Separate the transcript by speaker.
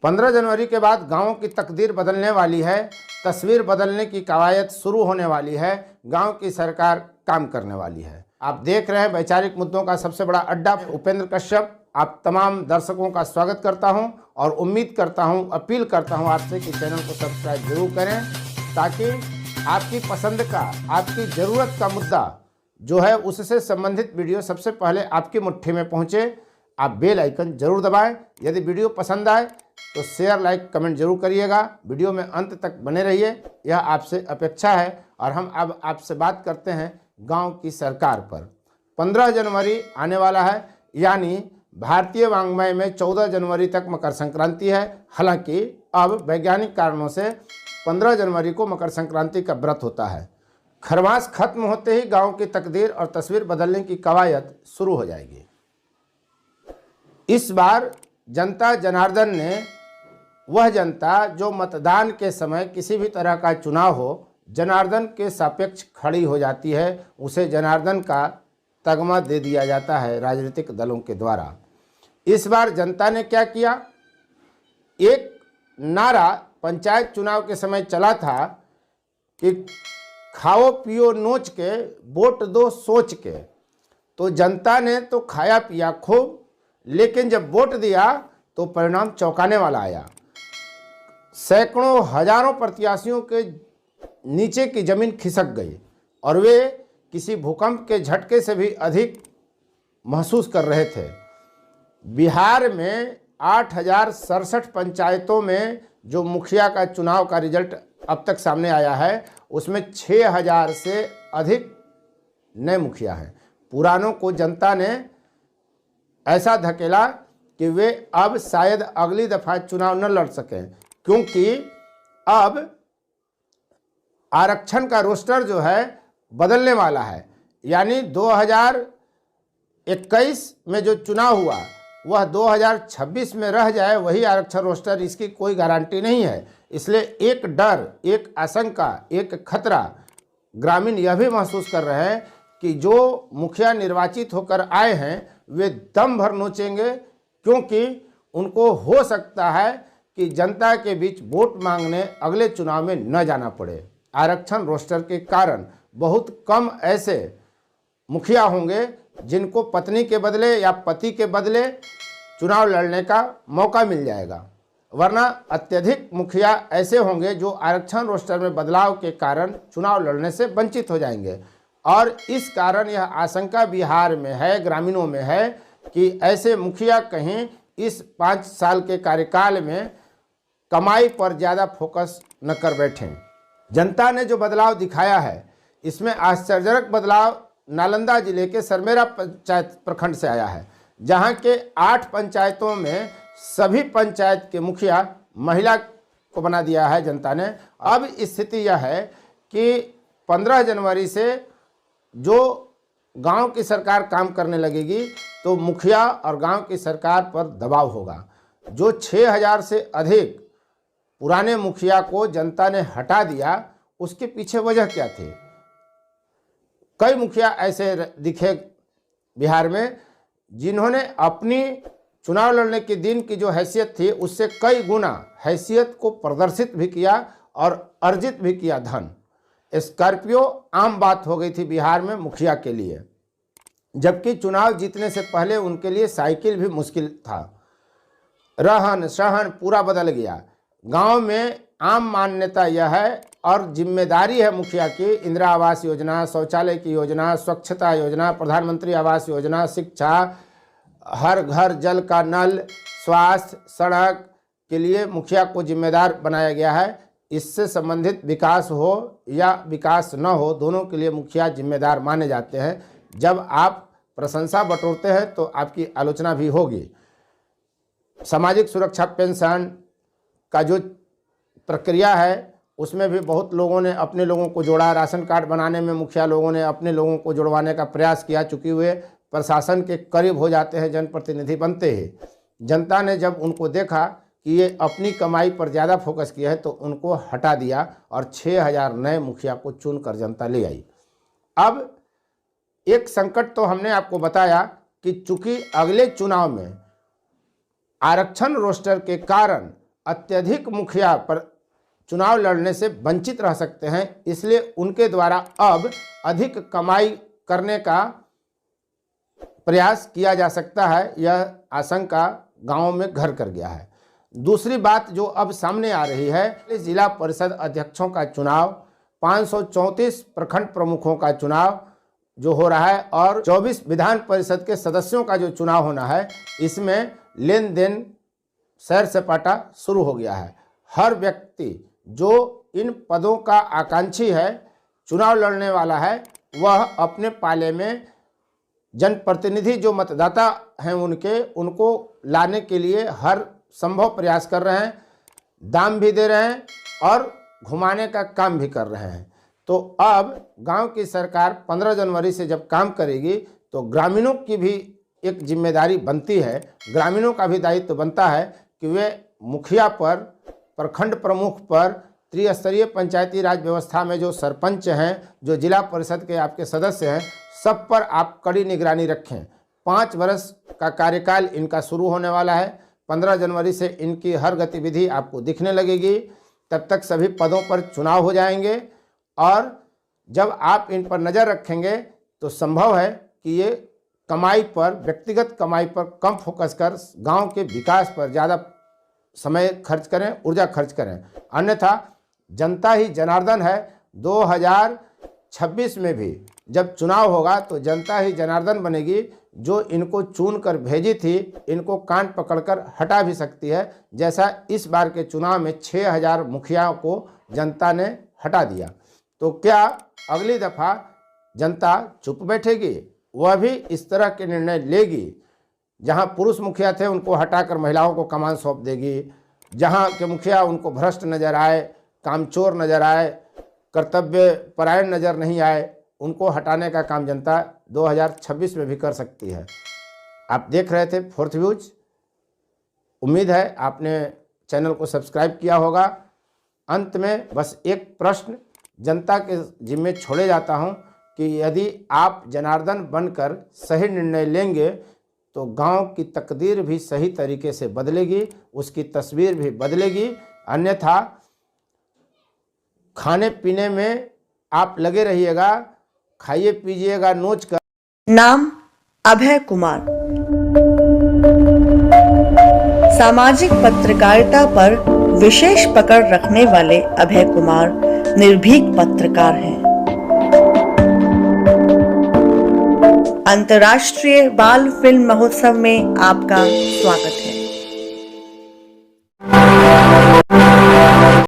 Speaker 1: 15 जनवरी के बाद गांवों की तकदीर बदलने वाली है, तस्वीर बदलने की कवायद शुरू होने वाली है, गांव की सरकार काम करने वाली है। आप देख रहे हैं वैचारिक मुद्दों का सबसे बड़ा अड्डा, उपेंद्र कश्यप। आप तमाम दर्शकों का स्वागत करता हूं और उम्मीद करता हूं, अपील करता हूं आपसे कि चैनल को सब्सक्राइब जरूर करें, ताकि आपकी पसंद का, आपकी ज़रूरत का मुद्दा जो है उससे संबंधित वीडियो सबसे पहले आपकी मुट्ठी में पहुंचे। आप बेल आइकन जरूर दबाएं। यदि वीडियो पसंद आए तो शेयर, लाइक, कमेंट जरूर करिएगा। वीडियो में अंत तक बने रहिए, यह आपसे अपेक्षा है। और हम अब आपसे बात करते हैं गांव की सरकार पर। 15 जनवरी आने वाला है, यानी भारतीय वांग्मय में 14 जनवरी तक मकर संक्रांति है। हालांकि अब वैज्ञानिक कारणों से 15 जनवरी को मकर संक्रांति का व्रत होता है। खरमास खत्म होते ही गांव की तकदीर और तस्वीर बदलने की कवायद शुरू हो जाएगी। इस बार जनता जनार्दन ने, वह जनता जो मतदान के समय किसी भी तरह का चुनाव हो जनार्दन के सापेक्ष खड़ी हो जाती है, उसे जनार्दन का तगमा दे दिया जाता है राजनीतिक दलों के द्वारा। इस बार जनता ने क्या किया? एक नारा पंचायत चुनाव के समय चला था कि खाओ पियो नोच के, वोट दो सोच के। तो जनता ने तो खाया पिया खूब, लेकिन जब वोट दिया तो परिणाम चौंकाने वाला आया। सैकड़ों हजारों प्रत्याशियों के नीचे की जमीन खिसक गई और वे किसी भूकंप के झटके से भी अधिक महसूस कर रहे थे। बिहार में 8,067 पंचायतों में जो मुखिया का चुनाव का रिजल्ट अब तक सामने आया है, उसमें 6,000 से अधिक नए मुखिया हैं। पुरानों को जनता ने ऐसा धकेला कि वे अब शायद अगली दफा चुनाव न लड़ सकें, क्योंकि अब आरक्षण का रोस्टर जो है बदलने वाला है। यानी 2021 में जो चुनाव हुआ वह 2026 में रह जाए, वही आरक्षण रोस्टर, इसकी कोई गारंटी नहीं है। इसलिए एक डर, एक आशंका, एक खतरा ग्रामीण यह भी महसूस कर रहे हैं कि जो मुखिया निर्वाचित होकर आए हैं वे दम भर नोचेंगे, क्योंकि उनको हो सकता है कि जनता के बीच वोट मांगने अगले चुनाव में न जाना पड़े। आरक्षण रोस्टर के कारण बहुत कम ऐसे मुखिया होंगे जिनको पत्नी के बदले या पति के बदले चुनाव लड़ने का मौका मिल जाएगा, वरना अत्यधिक मुखिया ऐसे होंगे जो आरक्षण रोस्टर में बदलाव के कारण चुनाव लड़ने से वंचित हो जाएंगे। और इस कारण यह आशंका बिहार में है, ग्रामीणों में है, कि ऐसे मुखिया कहीं इस 5 साल के कार्यकाल में कमाई पर ज़्यादा फोकस न कर बैठें। जनता ने जो बदलाव दिखाया है, इसमें आश्चर्यजनक बदलाव नालंदा जिले के सरमेरा पंचायत प्रखंड से आया है, जहां के 8 पंचायतों में सभी पंचायत के मुखिया महिला को बना दिया है जनता ने। अब स्थिति यह है कि 15 जनवरी से जो गांव की सरकार काम करने लगेगी तो मुखिया और गांव की सरकार पर दबाव होगा। जो 6,000 से अधिक पुराने मुखिया को जनता ने हटा दिया, उसके पीछे वजह क्या थी? कई मुखिया ऐसे दिखे बिहार में जिन्होंने अपनी चुनाव लड़ने के दिन की जो हैसियत थी उससे कई गुना हैसियत को प्रदर्शित भी किया और अर्जित भी किया धन। स्कॉर्पियो आम बात हो गई थी बिहार में मुखिया के लिए, जबकि चुनाव जीतने से पहले उनके लिए साइकिल भी मुश्किल था। रहन सहन पूरा बदल गया। गांव में आम मान्यता यह है और जिम्मेदारी है मुखिया की, इंदिरा आवास योजना, शौचालय की योजना, स्वच्छता योजना, प्रधानमंत्री आवास योजना, शिक्षा, हर घर जल का नल, स्वास्थ्य, सड़क के लिए मुखिया को जिम्मेदार बनाया गया है। इससे संबंधित विकास हो या विकास न हो, दोनों के लिए मुखिया जिम्मेदार माने जाते हैं। जब आप प्रशंसा बटोरते हैं तो आपकी आलोचना भी होगी। सामाजिक सुरक्षा पेंशन का जो प्रक्रिया है उसमें भी बहुत लोगों ने अपने लोगों को जोड़ा। राशन कार्ड बनाने में मुखिया लोगों ने अपने लोगों को जुड़वाने का प्रयास किया। चूँकि वे प्रशासन के करीब हो जाते हैं, जनप्रतिनिधि बनते ही, जनता ने जब उनको देखा कि ये अपनी कमाई पर ज़्यादा फोकस किया है तो उनको हटा दिया और 6,000 नए मुखिया को चुनकर जनता ले आई। अब एक संकट तो हमने आपको बताया कि चूंकि अगले चुनाव में आरक्षण रोस्टर के कारण अत्यधिक मुखिया पर चुनाव लड़ने से वंचित रह सकते हैं, इसलिए उनके द्वारा अब अधिक कमाई करने का प्रयास किया जा सकता है। यह आशंका गांवों में घर कर गया है। दूसरी बात जो अब सामने आ रही है, जिला परिषद अध्यक्षों का चुनाव, 534 प्रखंड प्रमुखों का चुनाव जो हो रहा है और 24 विधान परिषद के सदस्यों का जो चुनाव होना है, इसमें लेन देन सैर सपाटा शुरू हो गया है। हर व्यक्ति जो इन पदों का आकांक्षी है, चुनाव लड़ने वाला है, वह अपने पाले में जनप्रतिनिधि जो मतदाता हैं उनको लाने के लिए हर संभव प्रयास कर रहे हैं, दाम भी दे रहे हैं और घुमाने का काम भी कर रहे हैं। तो अब गांव की सरकार 15 जनवरी से जब काम करेगी तो ग्रामीणों की भी एक जिम्मेदारी बनती है, ग्रामीणों का भी दायित्व बनता है कि वे मुखिया पर, प्रखंड प्रमुख पर, त्रिस्तरीय पंचायती राज व्यवस्था में जो सरपंच हैं, जो जिला परिषद के आपके सदस्य हैं, सब पर आप कड़ी निगरानी रखें। 5 वर्ष का कार्यकाल इनका शुरू होने वाला है। 15 जनवरी से इनकी हर गतिविधि आपको दिखने लगेगी। तब तक सभी पदों पर चुनाव हो जाएंगे और जब आप इन पर नज़र रखेंगे तो संभव है कि ये कमाई पर, व्यक्तिगत कमाई पर कम फोकस कर गांव के विकास पर ज़्यादा समय खर्च करें, ऊर्जा खर्च करें। अन्यथा जनता ही जनार्दन है। 2026 में भी जब चुनाव होगा तो जनता ही जनार्दन बनेगी। जो इनको चुन कर भेजी थी, इनको कान पकड़कर हटा भी सकती है, जैसा इस बार के चुनाव में 6000 मुखियाओं को जनता ने हटा दिया। तो क्या अगली दफ़ा जनता चुप बैठेगी? वह भी इस तरह के निर्णय लेगी। जहां पुरुष मुखिया थे उनको हटाकर महिलाओं को कमान सौंप देगी। जहां के मुखिया उनको भ्रष्ट नजर आए, कामचोर नजर आए, कर्तव्य परायण नजर नहीं आए, उनको हटाने का काम जनता 2026 में भी कर सकती है। आप देख रहे थे फोर्थ व्यूज। उम्मीद है आपने चैनल को सब्सक्राइब किया होगा। अंत में बस एक प्रश्न जनता के जिम्मे छोड़े जाता हूं कि यदि आप जनार्दन बनकर सही निर्णय लेंगे तो गांव की तकदीर भी सही तरीके से बदलेगी, उसकी तस्वीर भी बदलेगी। अन्यथा खाने पीने में आप लगे रहिएगा, खाइए पीजिएगा नोच कर।
Speaker 2: नाम अभय कुमार। सामाजिक पत्रकारिता पर विशेष पकड़ रखने वाले अभय कुमार निर्भीक पत्रकार हैं। अंतर्राष्ट्रीय बाल फिल्म महोत्सव में आपका स्वागत है।